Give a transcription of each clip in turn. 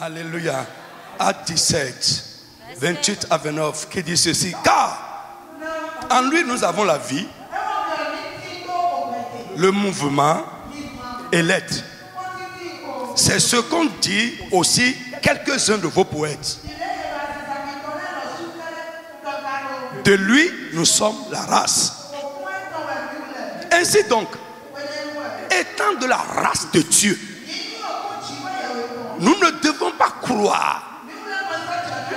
Alléluia. Acte 17, 28 à 29, qui dit ceci. Car en lui nous avons la vie, le mouvement et l'être. C'est ce qu'ont dit aussi quelques-uns de vos poètes. De lui, nous sommes la race. Ainsi donc, étant de la race de Dieu, nous ne devons pas croire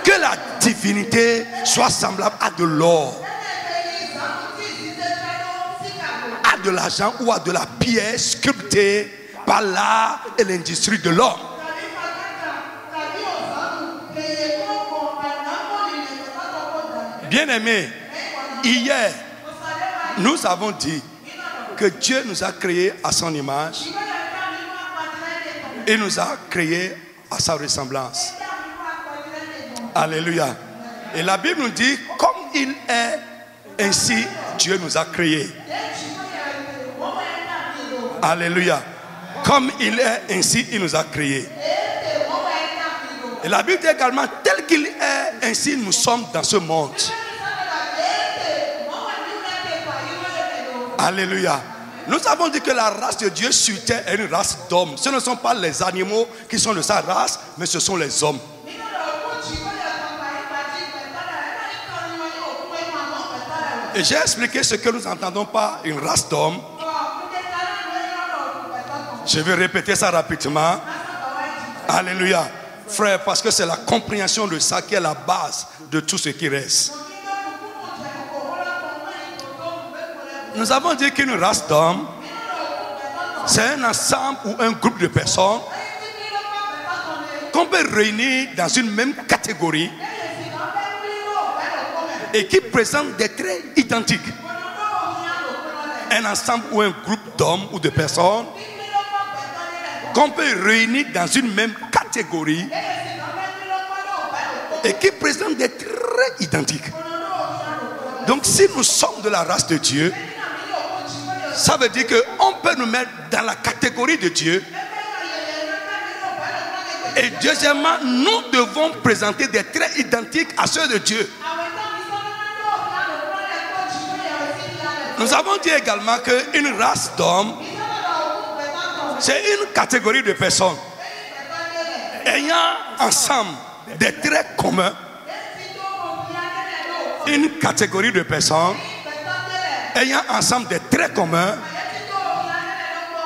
que la divinité soit semblable à de l'or, à de l'argent ou à de la pierre sculptée par l'art et l'industrie de l'homme. Bien-aimés, hier, nous avons dit que Dieu nous a créés à son image et nous a créés à sa ressemblance. Alléluia. Et la Bible nous dit, comme il est, ainsi Dieu nous a créés. Alléluia. Comme il est, ainsi il nous a créés. Et la Bible dit également, tel qu'il est, ainsi nous sommes dans ce monde. Alléluia. Nous avons dit que la race de Dieu sur terre est une race d'hommes. Ce ne sont pas les animaux qui sont de sa race, mais ce sont les hommes. Et j'ai expliqué ce que nous entendons par une race d'hommes. Je vais répéter ça rapidement. Alléluia. Frère, parce que c'est la compréhension de ça qui est la base de tout ce qui reste. Nous avons dit qu'une race d'hommes, c'est un ensemble ou un groupe de personnes qu'on peut réunir dans une même catégorie et qui présentent des traits identiques. Un ensemble ou un groupe d'hommes ou de personnes qu'on peut réunir dans une même catégorie et qui présentent des traits identiques. Donc si nous sommes de la race de Dieu, ça veut dire qu'on peut nous mettre dans la catégorie de Dieu. Et deuxièmement, nous devons présenter des traits identiques à ceux de Dieu. Nous avons dit également qu'une race d'hommes, c'est une catégorie de personnes ayant ensemble des traits communs. Une catégorie de personnes ayant ensemble des traits communs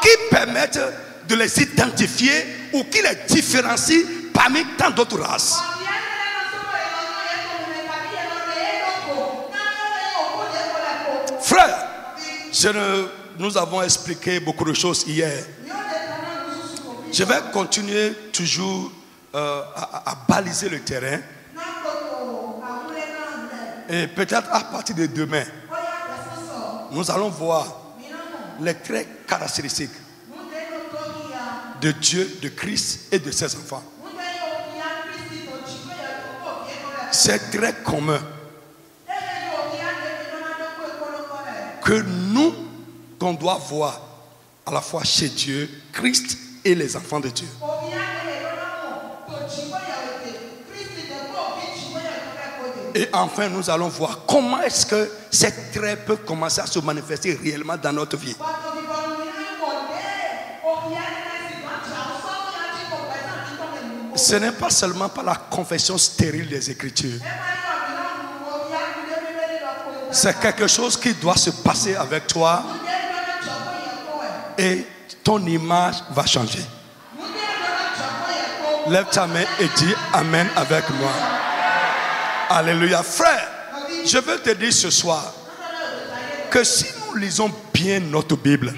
qui permettent de les identifier ou qui les différencient parmi tant d'autres races. Frère, nous avons expliqué beaucoup de choses hier. Je vais continuer toujours à baliser le terrain. Et peut-être à partir de demain, nous allons voir les traits caractéristiques de Dieu, de Christ et de ses enfants. Ces traits communs que nous, qu'on doit voir à la fois chez Dieu, Christ et les enfants de Dieu. Et enfin, nous allons voir comment est-ce que ces traits peuvent commencer à se manifester réellement dans notre vie. Ce n'est pas seulement par la confession stérile des Écritures. C'est quelque chose qui doit se passer avec toi et ton image va changer. Lève ta main et dis Amen avec moi. Alléluia. Frère, je veux te dire ce soir que si nous lisons bien notre Bible,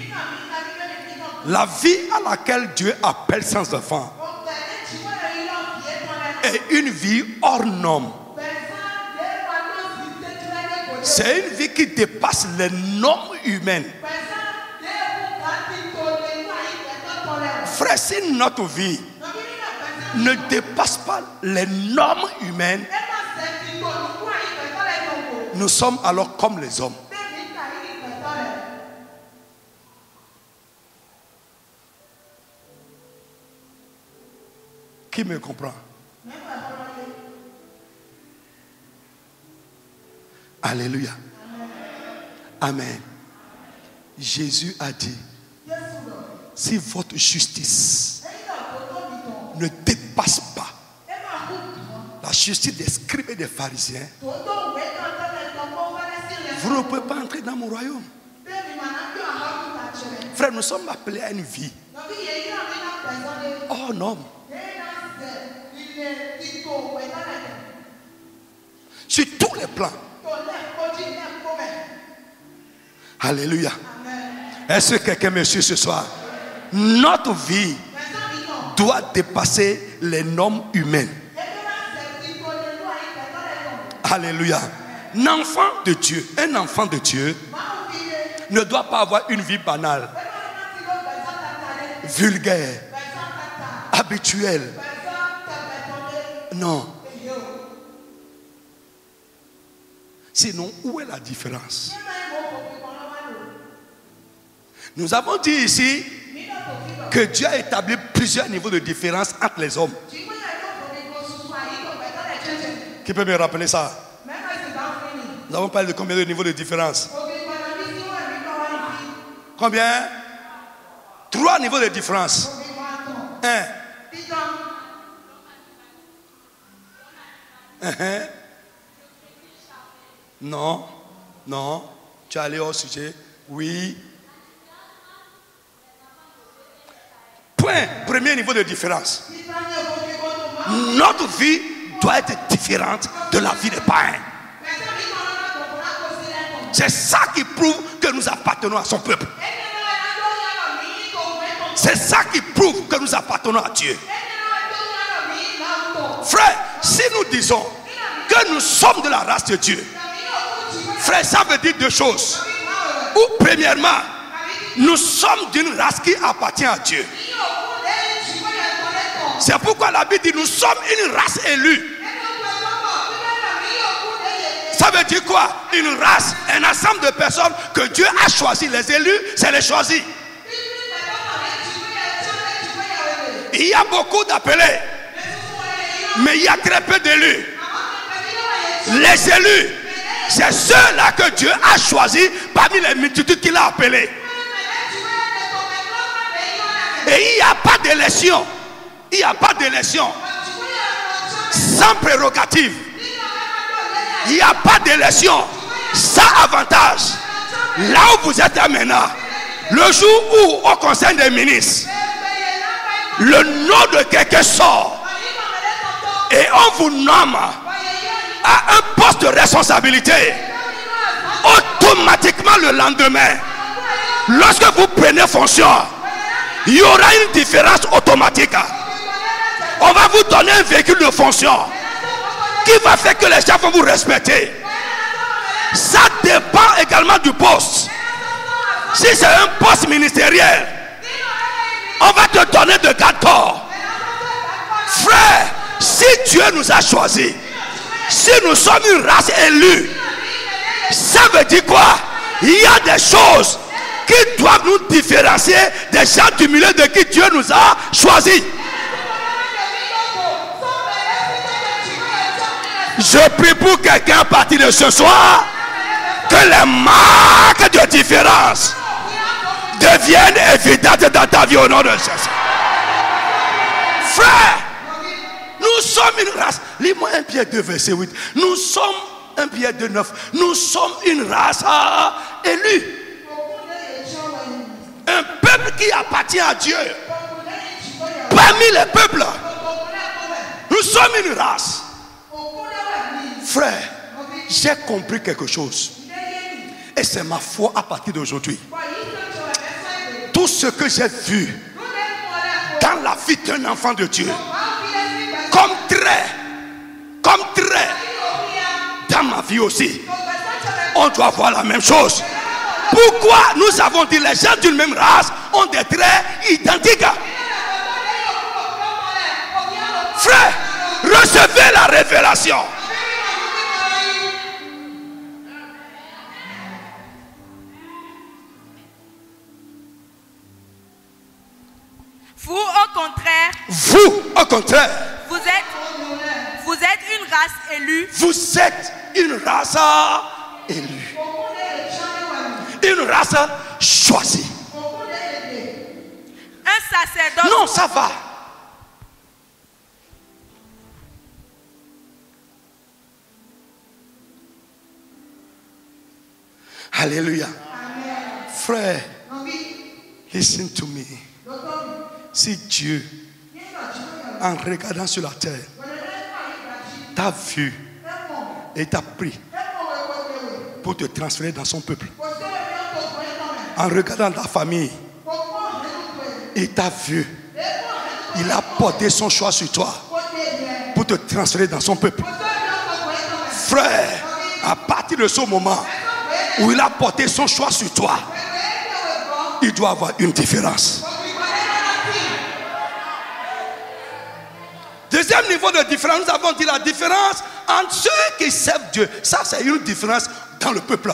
la vie à laquelle Dieu appelle ses enfants est une vie hors norme. C'est une vie qui dépasse les normes humaines. Frère, si notre vie ne dépasse pas les normes humaines, nous sommes alors comme les hommes. Qui me comprend? Alléluia. Amen. Jésus a dit, si votre justice ne dépasse pas la justice des scribes et des pharisiens, vous ne pouvez pas entrer dans mon royaume. Frère, nous sommes appelés à une vie hors norme. Sur tous les plans. Alléluia. Est-ce que quelqu'un me suit ce soir? Notre vie doit dépasser les normes humaines. Alléluia. Un enfant de Dieu ne doit pas avoir une vie banale, vulgaire, habituelle. Non. Sinon, où est la différence? Nous avons dit ici que Dieu a établi plusieurs niveaux de différence entre les hommes. Qui peut me rappeler ça? Nous avons parlé de combien de niveaux de différence? Combien? 3 niveaux de différence. 1. Non, non. Tu es allé au sujet? Oui. Point. Premier niveau de différence. Notre vie doit être différente de la vie des païens. C'est ça qui prouve que nous appartenons à son peuple. C'est ça qui prouve que nous appartenons à Dieu. Frère, si nous disons que nous sommes de la race de Dieu, frère, ça veut dire 2 choses. Ou premièrement, nous sommes d'une race qui appartient à Dieu. C'est pourquoi la Bible dit nous sommes une race élue. Ça veut dire quoi? Une race, un ensemble de personnes que Dieu a choisi. Les élus, c'est les choisis. Il y a beaucoup d'appelés, mais il y a très peu d'élus. Les élus, c'est ceux-là que Dieu a choisis parmi les multitudes qu'il a appelés. Et il n'y a pas d'élection. Il n'y a pas d'élection sans prérogative. Il n'y a pas d'élection sans avantage. Là où vous êtes là maintenant, le jour où au conseil des ministres, le nom de quelqu'un sort et on vous nomme à un poste de responsabilité, automatiquement le lendemain, lorsque vous prenez fonction, il y aura une différence automatique. On va vous donner un véhicule de fonction qui va faire que les gens vont vous respecter. Ça dépend également du poste. Si c'est un poste ministériel, on va te donner de garde-corps. Frère, si Dieu nous a choisis, si nous sommes une race élue, ça veut dire quoi? Il y a des choses qui doivent nous différencier des gens du milieu de qui Dieu nous a choisis. Je prie pour quelqu'un à partir de ce soir que les marques de différence deviennent évidentes dans ta vie au nom de Jésus. Frère, nous sommes une race. Lis-moi 1 Pierre 2 verset 8. Nous sommes 1 Pierre 2 9. Nous sommes une race élue. Un peuple qui appartient à Dieu. Parmi les peuples, nous sommes une race. Frère, j'ai compris quelque chose. Et c'est ma foi à partir d'aujourd'hui. Tout ce que j'ai vu dans la vie d'un enfant de Dieu, comme trait dans ma vie aussi, on doit voir la même chose. Pourquoi nous avons dit les gens d'une même race ont des traits identiques? Frère, recevez la révélation. Vous, au contraire, vous êtes une race élue. Vous êtes une race élue. Une race choisie. Un sacerdoce. Non, ça va. Alléluia. Frère, listen to me. Si Dieu, en regardant sur la terre, t'a vu et t'a pris pour te transférer dans son peuple, en regardant ta famille, il t'a vu, il a porté son choix sur toi pour te transférer dans son peuple. Frère, à partir de ce moment où il a porté son choix sur toi, il doit avoir une différence. Deuxième niveau de différence, nous avons dit la différence entre ceux qui servent Dieu. Ça, c'est une différence dans le peuple.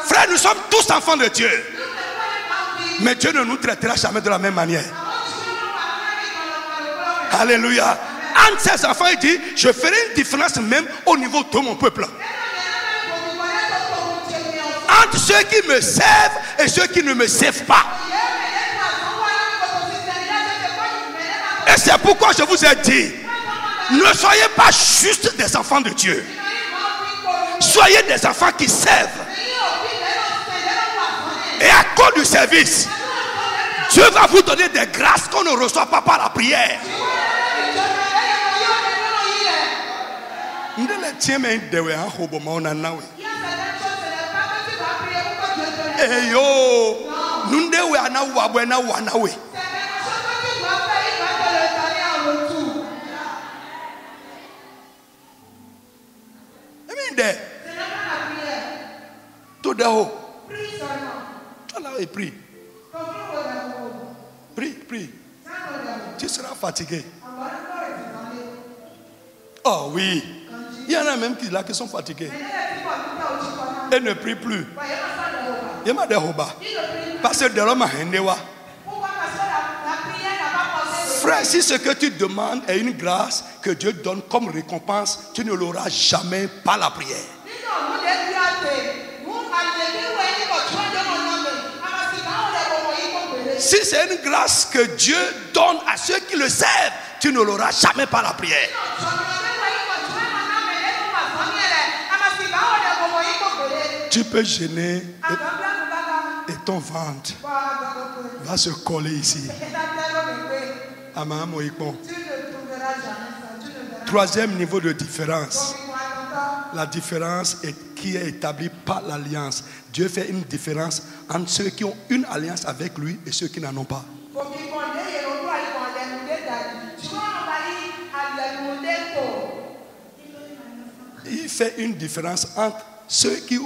Frère, nous sommes tous enfants de Dieu. Mais Dieu ne nous traitera jamais de la même manière. Alléluia. Entre ses enfants, il dit, je ferai une différence même au niveau de mon peuple. Entre ceux qui me servent et ceux qui ne me servent pas. Et c'est pourquoi je vous ai dit, ne soyez pas juste des enfants de Dieu. Soyez des enfants qui servent. Et à cause du service, Dieu va vous donner des grâces qu'on ne reçoit pas par la prière. Tout d'abord, prie. Prie. Tu seras fatigué. Oh oui. Il y en a même qui sont fatigués. Et ne prient plus. Parce que de l'homme a frère, si ce que tu demandes est une grâce que Dieu donne comme récompense, tu ne l'auras jamais par la prière. Si c'est une grâce que Dieu donne à ceux qui le servent, tu ne l'auras jamais par la prière. Tu peux gêner et ton ventre va se coller ici. Troisième niveau de différence. La différence qui est établie par l'alliance. Dieu fait une différence entre ceux qui ont une alliance avec lui et ceux qui n'en ont pas. Il fait une différence entre ceux qui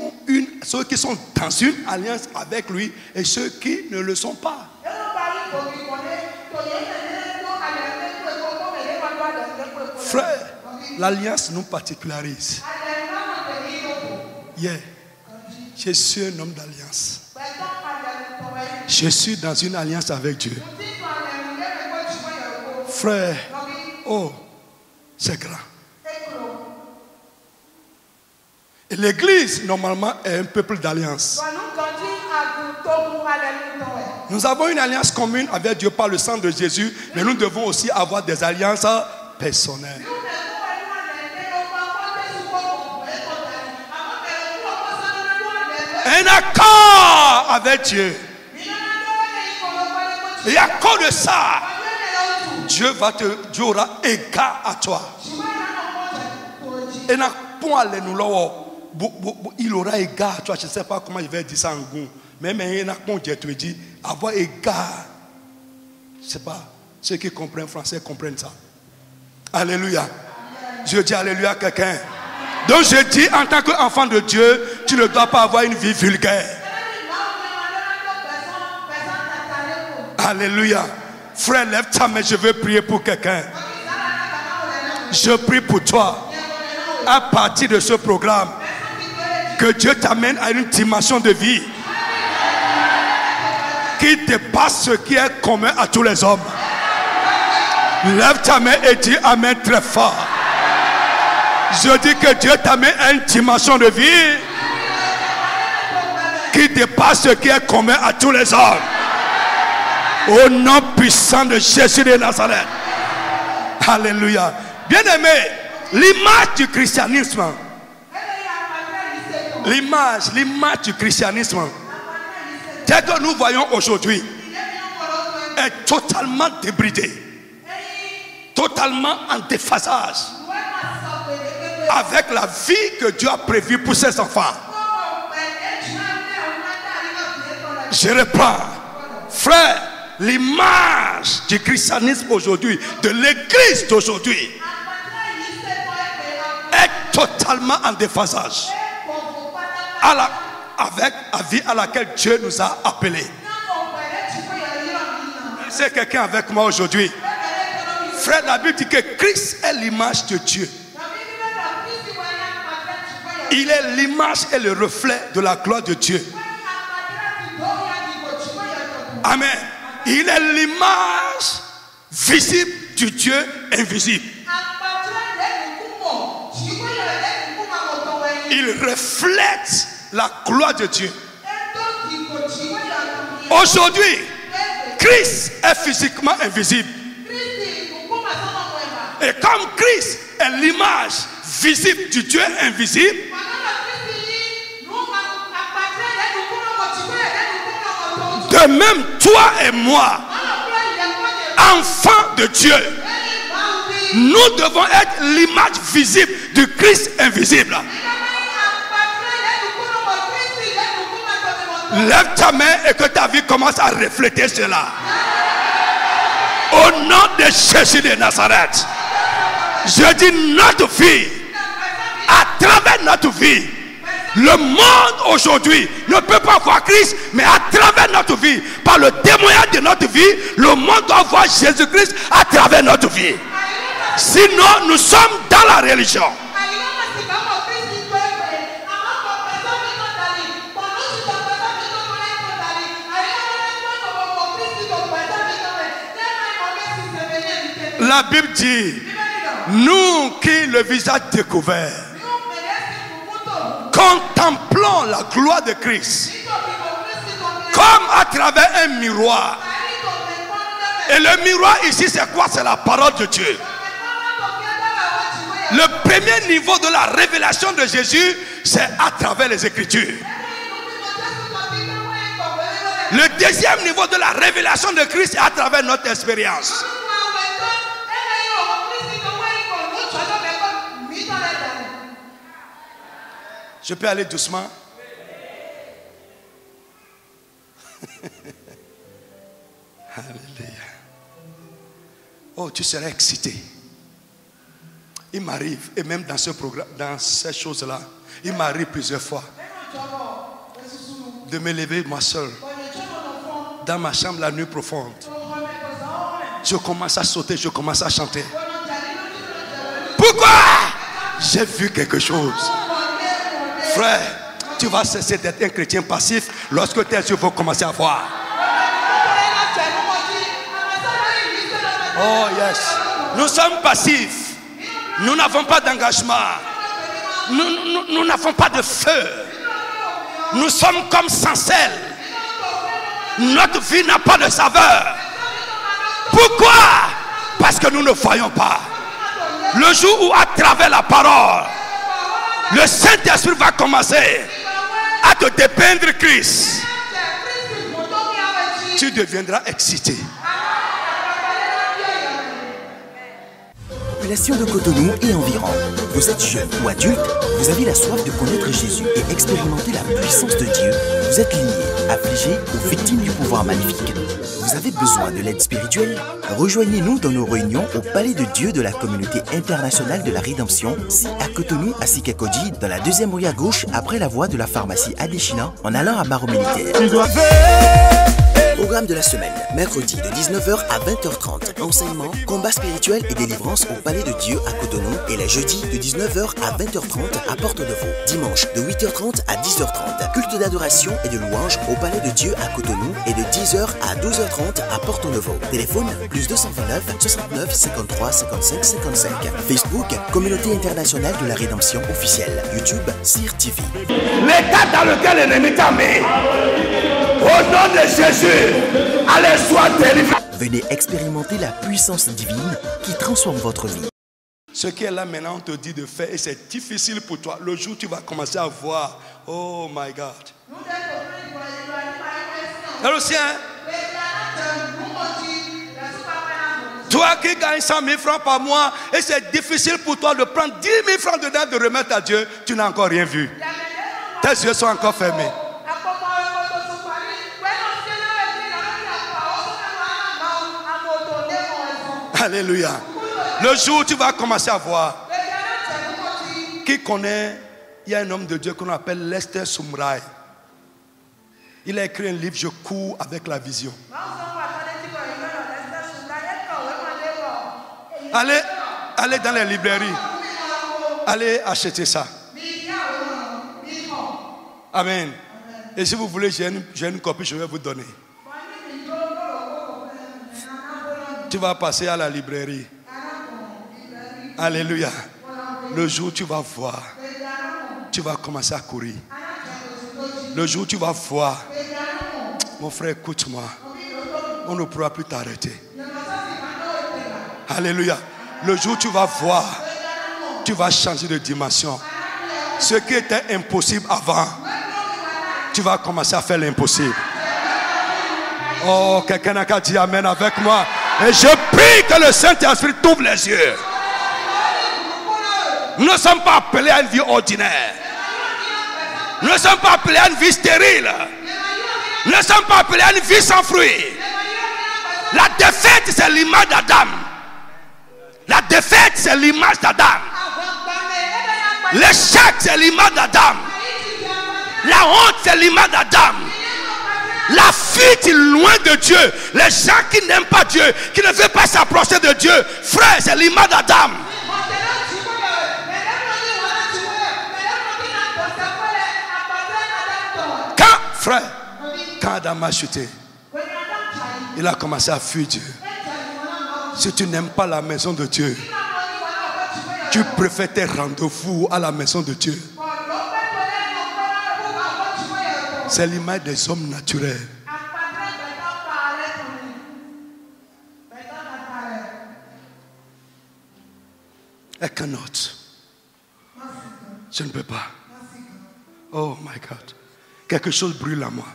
sont dans une alliance avec lui et ceux qui ne le sont pas. Frère, l'alliance nous particularise. Yeah. Je suis un homme d'alliance. Je suis dans une alliance avec Dieu. Frère, oh, c'est grand. Et l'Église, normalement, est un peuple d'alliance. Nous avons une alliance commune avec Dieu par le sang de Jésus, mais nous devons aussi avoir des alliances personnelles. Un accord avec Dieu. Et à cause de ça, Dieu aura égard à toi. Et il aura égard à toi. Je ne sais pas comment je vais dire ça en goût. Mais il dit avoir égard. Je ne sais pas. Ceux qui comprennent français comprennent ça. Alléluia. Je dis alléluia à quelqu'un. Donc je dis, en tant qu'enfant de Dieu, tu ne dois pas avoir une vie vulgaire. Alléluia. Frère, lève ta main, je veux prier pour quelqu'un. Je prie pour toi. À partir de ce programme, que Dieu t'amène à une dimension de vie qui dépasse ce qui est commun à tous les hommes. Lève ta main et dis Amen très fort. Je dis que Dieu t'a mis une dimension de vie qui dépasse ce qui est commun à tous les hommes. Au nom puissant de Jésus de Nazareth. Alléluia. Bien-aimé, l'image du christianisme, l'image du christianisme, tel que nous voyons aujourd'hui, est totalement débridée, totalement en déphasage avec la vie que Dieu a prévue pour ses enfants. Je reprends. Frère, l'image du christianisme aujourd'hui, de l'église d'aujourd'hui, est totalement en déphasage avec la vie à laquelle Dieu nous a appelés. C'est quelqu'un avec moi aujourd'hui. Frère, la Bible dit que Christ est l'image de Dieu. Il est l'image et le reflet de la gloire de Dieu. Amen. Il est l'image visible du Dieu invisible. Il reflète la gloire de Dieu. Aujourd'hui, Christ est physiquement invisible. Et comme Christ est l'image visible du Dieu invisible, de même toi et moi, enfants de Dieu, nous devons être l'image visible du Christ invisible. Lève ta main et que ta vie commence à refléter cela. Au nom de Jésus de Nazareth, je dis notre vie, à travers notre vie, le monde aujourd'hui ne peut pas voir Christ, mais à travers notre vie, par le témoignage de notre vie, le monde doit voir Jésus-Christ à travers notre vie. Sinon, nous sommes dans la religion. La Bible dit, nous qui le visage découvert, contemplons la gloire de Christ comme à travers un miroir. Et le miroir ici c'est quoi? C'est la parole de Dieu. Le premier niveau de la révélation de Jésus, c'est à travers les Écritures. Le deuxième niveau de la révélation de Christ est à travers notre expérience. Je peux aller doucement? Alléluia. Oh, tu serais excité. Il m'arrive, et même dans ce programme, dans ces choses-là, il m'arrive plusieurs fois de me lever moi seul dans ma chambre la nuit profonde. Je commence à sauter, je commence à chanter. Pourquoi? J'ai vu quelque chose. Frère, tu vas cesser d'être un chrétien passif lorsque tes yeux vont commencer à voir. Oh yes. Nous sommes passifs. Nous n'avons pas d'engagement. Nous n'avons pas de feu. Nous sommes comme sans sel. Notre vie n'a pas de saveur. Pourquoi? Parce que nous ne voyons pas. Le jour où à travers la parole, le Saint-Esprit va commencer à te dépeindre Christ, tu deviendras excité. Population de Cotonou et environ. Vous êtes jeune ou adulte, vous avez la soif de connaître Jésus et expérimenter la puissance de Dieu. Vous êtes lié, affligé ou victime du pouvoir maléfique. Vous avez besoin de l'aide spirituelle? Rejoignez-nous dans nos réunions au Palais de Dieu de la Communauté Internationale de la Rédemption, si à Cotonou, à Sikakoji, dans la deuxième rue à gauche, après la voie de la pharmacie Adéchina, en allant à Barreau Militaire. Programme de la semaine, mercredi de 19h à 20h30, enseignement, combat spirituel et délivrance au Palais de Dieu à Cotonou, et les jeudis de 19h à 20h30 à Porte de Vaux. Dimanche de 8h30 à 10h30, culte d'adoration et de louange au Palais de Dieu à Cotonou, et de 10h 10h à 12h30 à Porto Novo. Téléphone plus 229 69 53 55 55. Facebook, Communauté internationale de la rédemption officielle. YouTube, CIR TV. L'état dans lequel l'ennemi t'a mis, au nom de Jésus, allez, sois délivré. Venez expérimenter la puissance divine qui transforme votre vie. Ce qui est là maintenant, on te dit de faire et c'est difficile pour toi. Le jour où tu vas commencer à voir, oh my God. C'est le sien. Toi qui gagnes 100 000 francs par mois et c'est difficile pour toi de prendre 10 000 francs dedans de remettre à Dieu, tu n'as encore rien vu. Tes yeux sont encore fermés. Alléluia. Le jour où tu vas commencer à voir, qui connaît, il y a un homme de Dieu qu'on appelle Lester Sumrall. Il a écrit un livre, Je cours avec la vision. Allez dans les librairies. Allez acheter ça. Amen. Et si vous voulez, j'ai une copie, je vais vous donner. Tu vas passer à la librairie. Alléluia. Le jour où tu vas voir, tu vas commencer à courir. Le jour où tu vas voir, mon frère, écoute-moi. On ne pourra plus t'arrêter. Alléluia. Le jour où tu vas voir, tu vas changer de dimension. Ce qui était impossible avant, tu vas commencer à faire l'impossible. Oh, quelqu'un n'a qu'à dire Amen avec moi. Et je prie que le Saint-Esprit t'ouvre les yeux. Nous ne sommes pas appelés à une vie ordinaire. Nous ne sommes pas appelés à une vie stérile. Nous ne sommes pas appelés à une vie sans fruits. La défaite, c'est l'image d'Adam. La défaite, c'est l'image d'Adam. L'échec, c'est l'image d'Adam. La honte, c'est l'image d'Adam. La fuite loin de Dieu. Les gens qui n'aiment pas Dieu, qui ne veulent pas s'approcher de Dieu, frère, c'est l'image d'Adam. Quand Adam a chuté, il a commencé à fuir Dieu. Si tu n'aimes pas la maison de Dieu, tu préfères tes rendez-vous à la maison de Dieu. C'est l'image des hommes naturels. I cannot. Je ne peux pas. Oh my God. Quelque chose brûle en moi.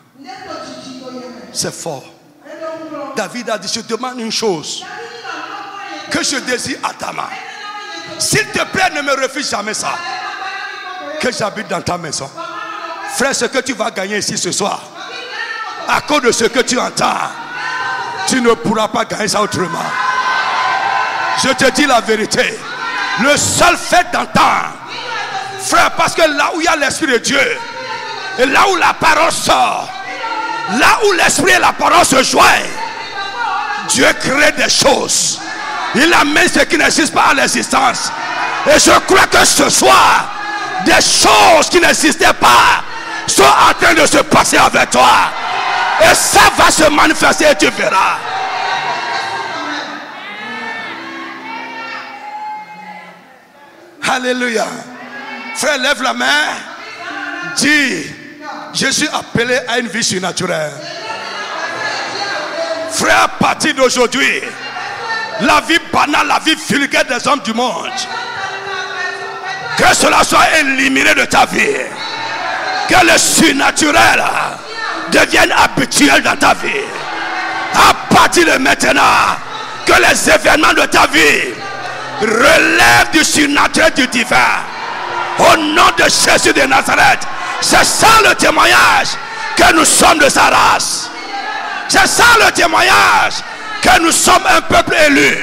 C'est fort. David a dit, je demande une chose que je désire à ta main. S'il te plaît, ne me refuse jamais ça. Que j'habite dans ta maison. Frère, ce que tu vas gagner ici ce soir, à cause de ce que tu entends, tu ne pourras pas gagner ça autrement. Je te dis la vérité. Le seul fait d'entendre, frère, parce que là où il y a l'Esprit de Dieu, et là où la parole sort, là où l'Esprit et la parole se joignent, Dieu crée des choses. Il amène ce qui n'existe pas à l'existence. Et je crois que ce soir, des choses qui n'existaient pas sont en train de se passer avec toi. Et ça va se manifester et tu verras. Alléluia. Frère, lève la main. Dis, je suis appelé à une vie surnaturelle. Frère, à partir d'aujourd'hui, la vie banale, la vie vulgaire des hommes du monde, que cela soit éliminé de ta vie. Que le surnaturel devienne habituel dans ta vie. À partir de maintenant, que les événements de ta vie relèvent du surnaturel, du divin. Au nom de Jésus de Nazareth. C'est ça le témoignage que nous sommes de sa race. C'est ça le témoignage que nous sommes un peuple élu.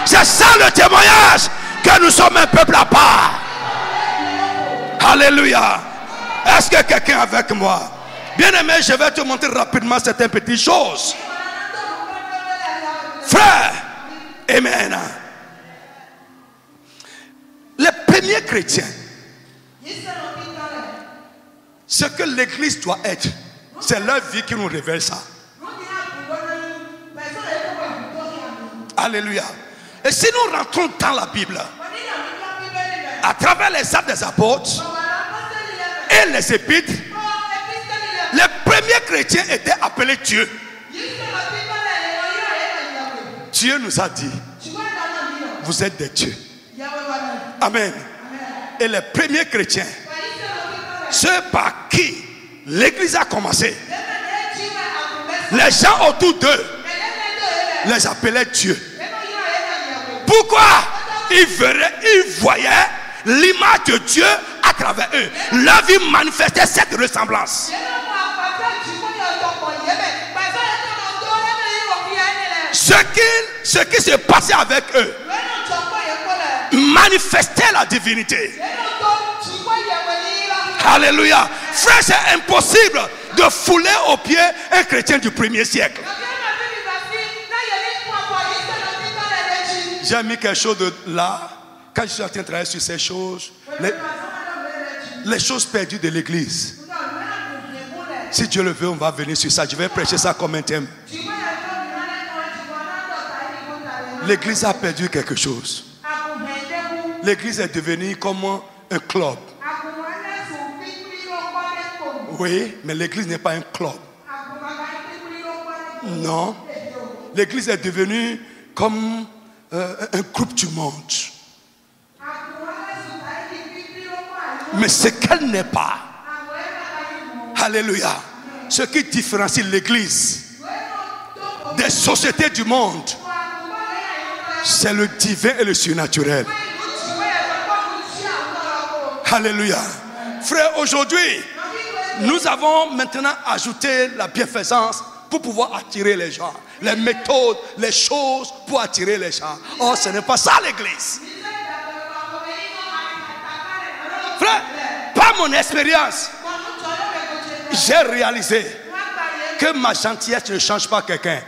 C'est ça le témoignage que nous sommes un peuple à part. Alléluia. Est-ce que quelqu'un est avec moi? Bien aimé, je vais te montrer rapidement certaines petites choses. Frère, amen. Les premiers chrétiens, ce que l'église doit être, c'est leur vie qui nous révèle ça. Alléluia. Et si nous rentrons dans la Bible, à travers les actes des apôtres et les épîtres, les premiers chrétiens étaient appelés Dieu. Dieu nous a dit, vous êtes des dieux. Amen. Et les premiers chrétiens, ceux par qui l'église a commencé, les gens autour d'eux les appelaient Dieu. Pourquoi? Ils voyaient l'image de Dieu à travers eux. Leur vie manifestait cette ressemblance. Ce qui se passait avec eux manifestait la divinité. Alléluia. Frère, c'est impossible de fouler aux pieds un chrétien du 1er siècle. J'ai mis quelque chose de là. Quand je suis en train de travailler sur ces choses, les choses perdues de l'église. Si Dieu le veut, on va venir sur ça. Je vais prêcher ça comme un thème. L'église a perdu quelque chose. L'église est devenue comme un club. Oui, mais l'église n'est pas un club. Non. L'église est devenue comme un groupe du monde. Mais ce qu'elle n'est pas. Alléluia. Ce qui différencie l'église des sociétés du monde, c'est le divin et le surnaturel. Alléluia. Frère, aujourd'hui, nous avons maintenant ajouté la bienfaisance pour pouvoir attirer les gens. Les méthodes, les choses pour attirer les gens. Oh, ce n'est pas ça l'église. Frère, par mon expérience, j'ai réalisé que ma gentillesse ne change pas quelqu'un.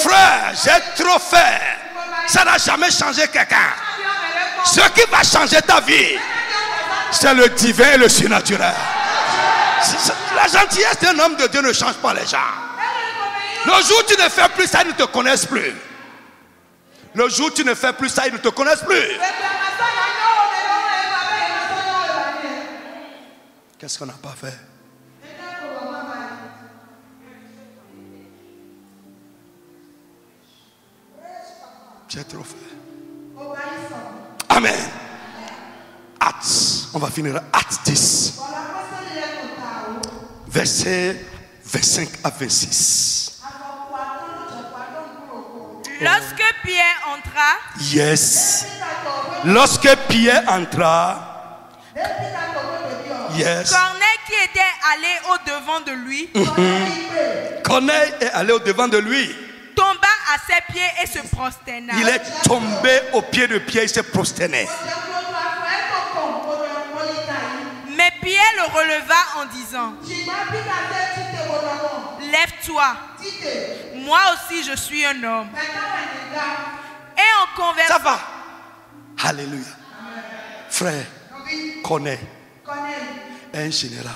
Frère, j'ai trop fait. Ça n'a jamais changé quelqu'un. Ce qui va changer ta vie, c'est le divin et le surnaturel. La gentillesse d'un homme de Dieu ne change pas les gens. Le jour où tu ne fais plus ça, ils ne te connaissent plus. Le jour où tu ne fais plus ça, ils ne te connaissent plus. Qu'est-ce qu'on n'a pas fait? J'ai trop fait. Amen. Actes. On va finir Actes 10. Versets 25 à 26. Lorsque Pierre entra. Yes. Lorsque Pierre entra. Yes. Corneille qui était allé au-devant de lui. Corneille est allé au-devant de lui. Tomba à ses pieds et se prosterna. Il est tombé au pied de Pierre et s'est prosterné. Mais Pierre le releva en disant: Lève-toi, moi aussi je suis un homme. Et en conversant. Ça va. Alléluia. Frère, Corneille est un général,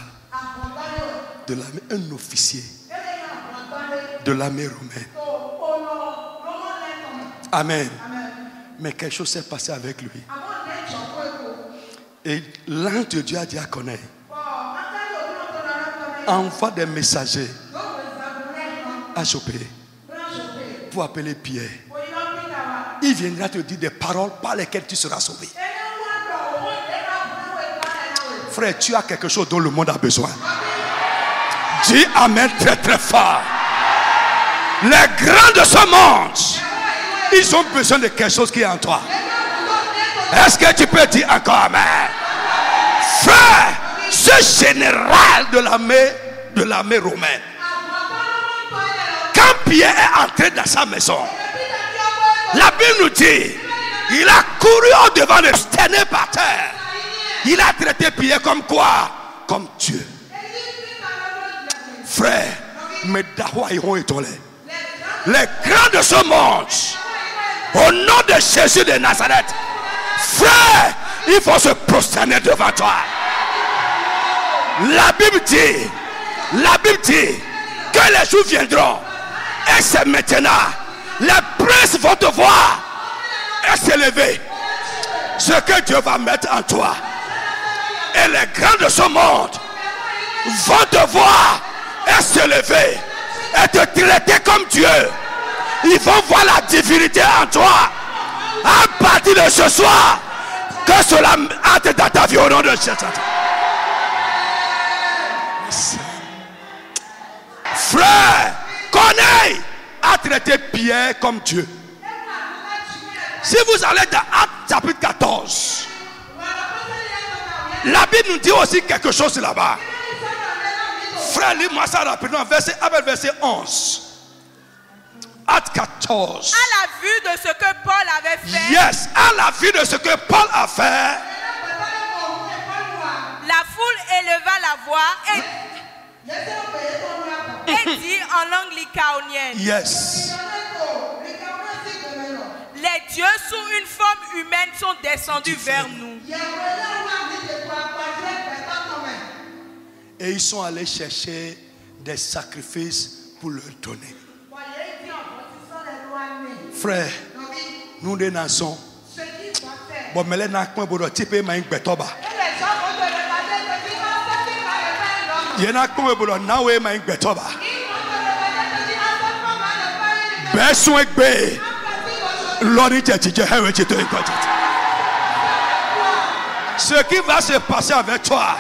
un officier de l'armée romaine. Amen. Mais quelque chose s'est passé avec lui. Et l'ange de Dieu a dit à Corneille: envoie des messagers à Chopé pour appeler Pierre. Il viendra te dire des paroles par lesquelles tu seras sauvé. Frère, tu as quelque chose dont le monde a besoin. Dis amen très très fort. Les grands de ce monde, ils ont besoin de quelque chose qui est en toi. Est-ce que tu peux dire encore amen? Frère, ce général de l'armée romaine, quand Pierre est entré dans sa maison, la Bible nous dit, il a couru au-devant de prosterné par terre. Il a traité Pierre comme quoi? Comme Dieu. Frère, mes dawa iront étoilés. Les grands de ce monde, au nom de Jésus de Nazareth, frère, il faut se prosterner devant toi. La Bible dit que les jours viendront Et c'est maintenant. Les princes vont te voir et s'élever. Ce que Dieu va mettre en toi. Et les grands de ce monde vont te voir et se lever et te traiter comme Dieu. Ils vont voir la divinité en toi. À partir de ce soir, que cela entre dans ta vie au nom de Jésus. Frère, Corneille a traité Pierre comme Dieu. Si vous allez dans Actes chapitre 14, la Bible nous dit aussi quelque chose là-bas. Frère, lis-moi ça rapidement. Verset 11. Acte 14. À la vue de ce que Paul avait fait. Yes, à la vue de ce que Paul a fait. La foule éleva la voix et dit en langue lycaonienne. Yes. Les dieux sous une forme humaine sont descendus vers nous. Et ils sont allés chercher des sacrifices pour leur donner. Frère, nous des nations. Bon, mais les nations pour type main betoba. Il y en a comme pour nawe main betoba. Besoin be. Ce qui va se passer avec toi.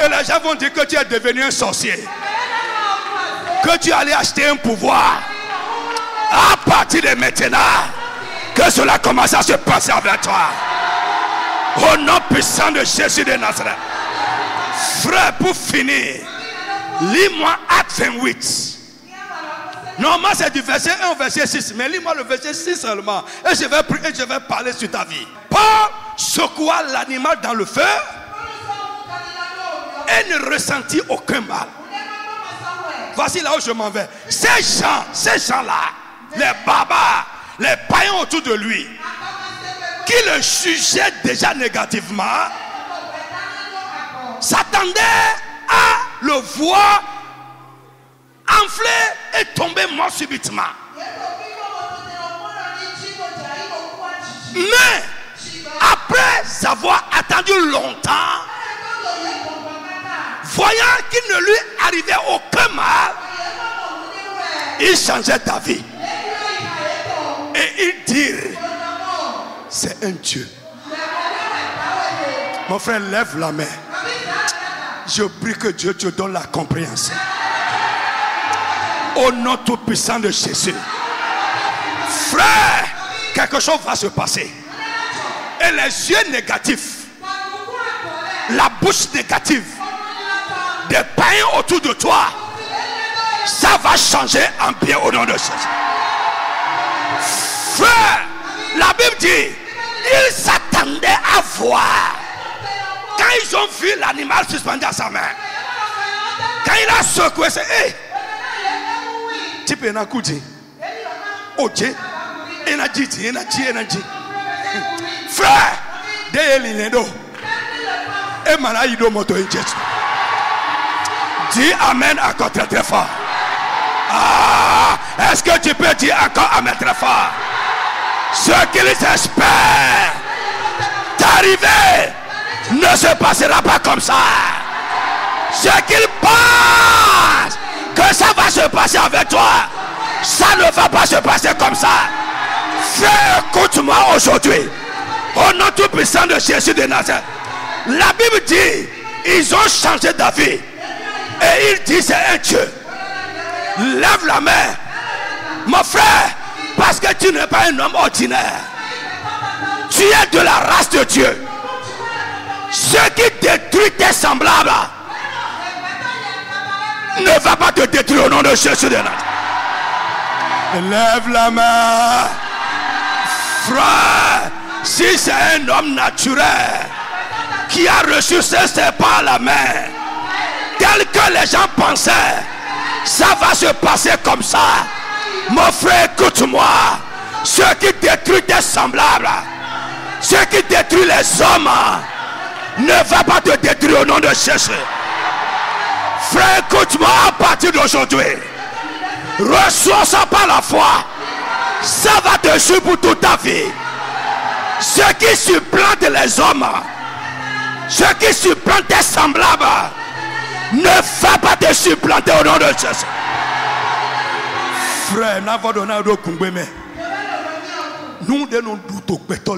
Et les gens vont dire que tu es devenu un sorcier. Que tu allais acheter un pouvoir. À partir de maintenant, que cela commence à se passer avec toi. Au nom puissant de Jésus de Nazareth. Frère, pour finir, lis-moi Acte 28. Normalement, c'est du verset 1 au verset 6. Mais lis-moi le verset 6 seulement. Et je vais parler sur ta vie. Paul secoua l'animal dans le feu et ne ressentit aucun mal. Voici là où je m'en vais. Ces gens-là, les barbares, les païens autour de lui, qui le jugeaient déjà négativement, s'attendaient à le voir enfler et tomber mort subitement. Mais après avoir attendu longtemps, voyant qu'il ne lui arrivait aucun mal, il changeait d'avis. Et il dit, c'est un Dieu. Mon frère, lève la main. Je prie que Dieu te donne la compréhension. Au nom tout puissant de Jésus. Frère, quelque chose va se passer. Et les yeux négatifs, la bouche négative des païens autour de toi, ça va changer en bien au nom de Jésus. Frère, la Bible dit, ils s'attendaient à voir. Quand ils ont vu l'animal suspendu à sa main, quand il a secoué, c'est hey, tu peux en écouter. Ok, énergie. Frère, des linédos et malaïdo moto injet. Dis amen encore très très fort. Ah, est-ce que tu peux dire encore amen très fort? Ce qu'ils espèrent d'arriver ne se passera pas comme ça. Ce qu'ils pensent que ça va se passer avec toi, ça ne va pas se passer comme ça. Frère, écoute-moi aujourd'hui. Au nom tout puissant de Jésus de Nazareth. La Bible dit, ils ont changé d'avis. Et il dit, c'est un Dieu. Lève la main. Mon frère, parce que tu n'es pas un homme ordinaire. Tu es de la race de Dieu. Ce qui détruit tes semblables ne va pas te détruire au nom de Jésus de Nazareth. Lève la main. Frère, si c'est un homme naturel qui a reçu ce serpent à la main, tel que les gens pensaient, ça va se passer comme ça. Mon frère, écoute-moi. Ce qui détruit tes semblables, ce qui détruit les hommes, ne va pas te détruire au nom de Jésus. Frère, écoute-moi à partir d'aujourd'hui. Reçois ça par la foi. Ça va te suivre pour toute ta vie. Ce qui supplante les hommes, ce qui supplante tes semblables, ne va pas te supplanter au nom de Jésus. Frère, nous devons doute au béton.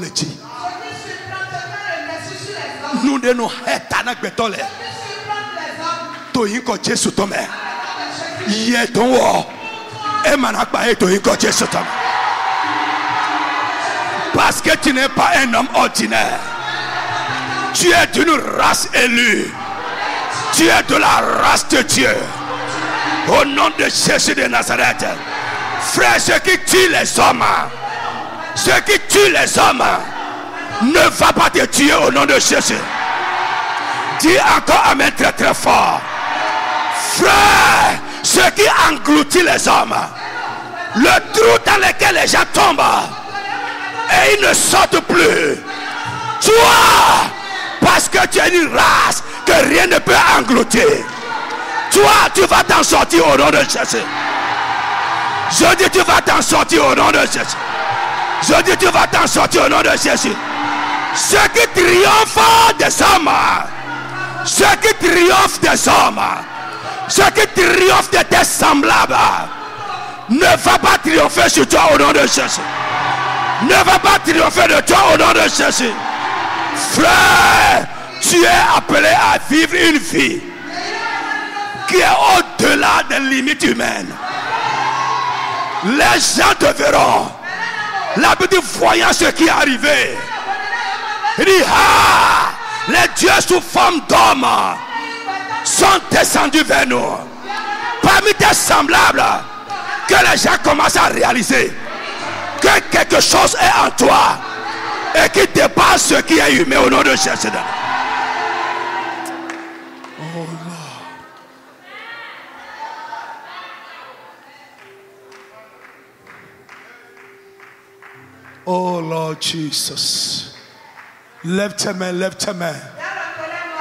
Nous devons être dans le béton. Tu es un Jésus Thomas. Il est ton roi. Et maintenant, tu es un Jésus Thomas. Parce que tu n'es pas un homme ordinaire. Tu es d'une race élue. Tu es de la race de Dieu. Au nom de Jésus de Nazareth. Frère, ce qui tue les hommes, ce qui tue les hommes, ne va pas te tuer au nom de Jésus. Dis encore amen très très fort. Frère, ce qui engloutit les hommes, le trou dans lequel les gens tombent, et ils ne sortent plus. Toi, parce que tu es une race que rien ne peut engloutir. Toi, tu vas t'en sortir au nom de Jésus. Je dis, tu vas t'en sortir au nom de Jésus. Je dis, tu vas t'en sortir au nom de Jésus. Ce qui triomphe des hommes, ce qui triomphe des hommes, ce qui triomphe de tes semblables, ne va pas triompher sur toi au nom de Jésus. Ne va pas triompher de toi au nom de Jésus. Frère, tu es appelé à vivre une vie qui est au-delà des limites humaines. Les gens te verront. La petite voyant ce qui est arrivé. Il dit, ah, les dieux sous forme d'hommes sont descendus vers nous. Parmi tes semblables, que les gens commencent à réaliser que quelque chose est en toi et qui dépasse ce qui est humain au nom de Jésus. Oh Lord. Oh Lord Jesus. Lève tes mains, lève tes mains.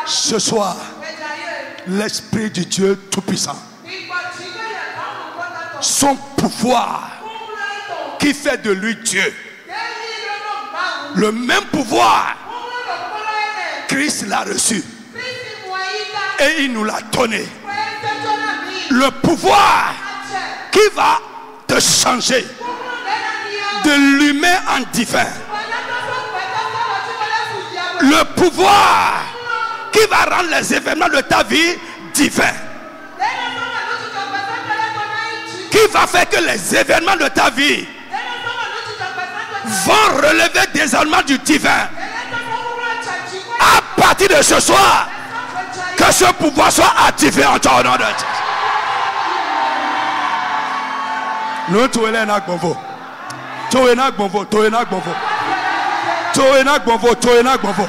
Ce soir, l'Esprit de Dieu Tout-Puissant, son pouvoir qui fait de lui Dieu, le même pouvoir, Christ l'a reçu et il nous l'a donné. Le pouvoir qui va te changer de l'humain en divin. Le pouvoir qui va rendre les événements de ta vie divins. Qui va faire que les événements de ta vie vont relever des éléments du divin. À partir de ce soir, que ce pouvoir soit activé en toi au nom de Dieu. Nous tu es là bonvo. Tu es là bonvo, tu es là bonvo. Tu es là bonvo, tu es là bonvo.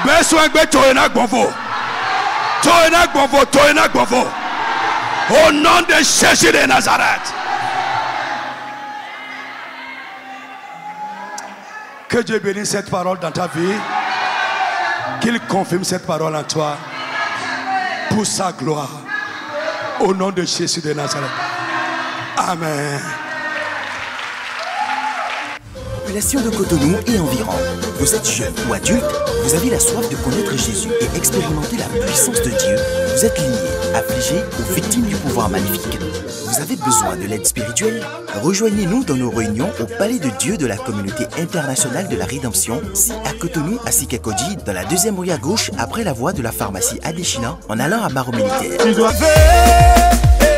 Besoin de tu es là bonvo. Tu es là bonvo, tu es là bonvo. Au nom de Jésus de Nazareth. Que Dieu bénisse cette parole dans ta vie. Qu'il confirme cette parole en toi. Pour sa gloire. Au nom de Jésus de Nazareth. Amen. Population de Cotonou et environ. Vous êtes jeune ou adulte, vous avez la soif de connaître Jésus et expérimenter la puissance de Dieu. Vous êtes lié, affligé ou victime du pouvoir maléfique. Vous avez besoin de l'aide spirituelle? Rejoignez-nous dans nos réunions au Palais de Dieu de la Communauté Internationale de la Rédemption, si à Cotonou, à Sikakoji, dans la deuxième rue à gauche, après la voie de la pharmacie Adéchina, en allant à Barreau Militaire.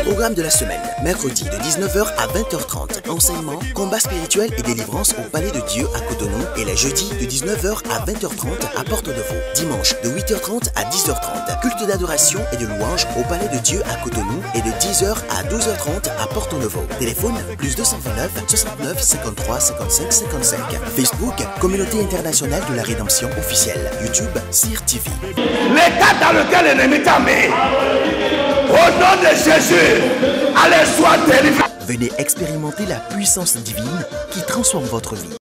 Programme de la semaine, mercredi de 19h à 20h30. Enseignement, combat spirituel et délivrance au Palais de Dieu à Cotonou. Et les jeudis de 19h à 20h30 à Porte-de-Vaux. Dimanche de 8h30 à 10h30. Culte d'adoration et de louange au Palais de Dieu à Cotonou. Et de 10h à 12h30 à Porte-de-Vaux. Téléphone plus 229 69 53 55 55. Facebook, Communauté Internationale de la Rédemption officielle. YouTube, CIR TV. L'état dans lequel l'ennemi t'a mis. Au nom de Jésus, allez, sois délivré. Venez expérimenter la puissance divine qui transforme votre vie.